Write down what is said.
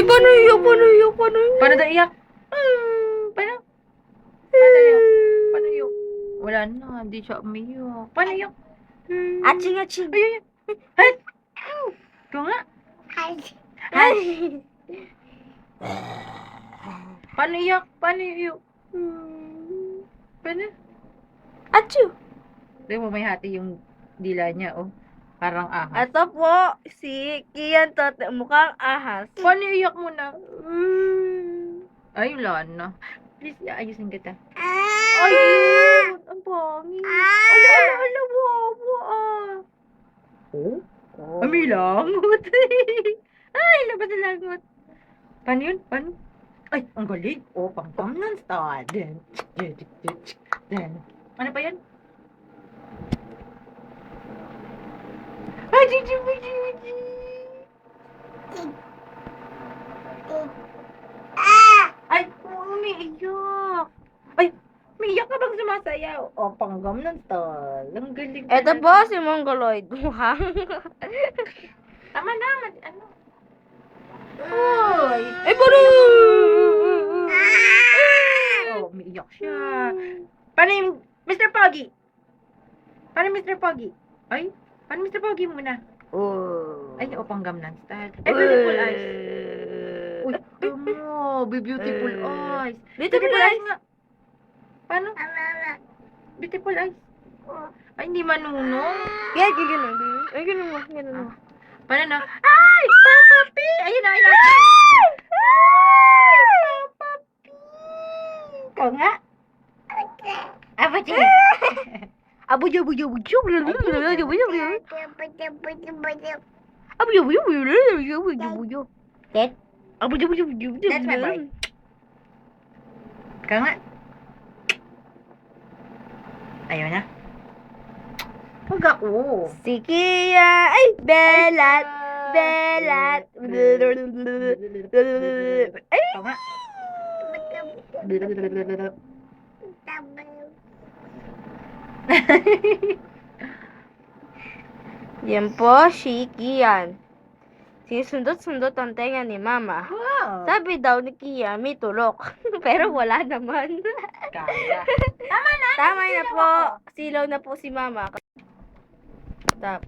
Ay, paano iyak? Paano iyak? Paano iyak? Paano daw iyak? Paano? Paano iyak? Paano iyak? Wala na, hindi siya umiyak. Paano iyak? Aching, aching. Ay, ay, ay. Ikaw nga. Ay. Paano iyak? Paano iyak? Paano? Achoo. Tingnan mo, may hati yung dila niya, oh. Parang ahas. Ito po, si Kian to, mukhang ahas. Paano iyak mo na? Ay, wala na. Please, ayusin kita. Ayun! Ang pangit. Ala, ala, ala, wawa ah. Oh? Oh. Ay, may langot. Ay, labas na langot. Paano yun? Paano? Ay, ang galing. Oh, pang Gangnam Style. Den. Ano pa yan? Ay, Ay, umiiyak. Ay, umiiyak ka bang sumasayaw? O, panggam ng tol. Ang galing. Ito talaga. po, si Mongoloid. Mukhang. Tama na, ano? Uy! Ay, paano? Oh, umiiyak siya. Paano yung Mr. Poggy? Paano Mr. Poggy? Ay, paano Mr. Poggy muna? Oh. Ay, o, panggam ng style. Ay, beautiful eyes. Uy, mo, beautiful eyes. Beautiful eyes. nga. Paano? Beautiful eyes. Ay, hindi manunong. Yan, ganun. Ay, ganun mo. Ganun mo. Paano na? Ay! Papa P! Ayun na, ayun na. Ay! Papa P! Ikaw nga? Apa siya? Abujo, bujo, bujo. Tet? That's my boy. Ikaw nga? Ayun na. Huwag ako. Si Kia, ay, belat, belat. Ay, Ikaw nga? yan po si Kian. Sinusundot-sundot ang tenga ni Mama. Wow! Sabi daw ni Kia, may tulok. Pero wala naman. Kaya. Tama na! Tama na po. Silaw na po si Mama. Stop.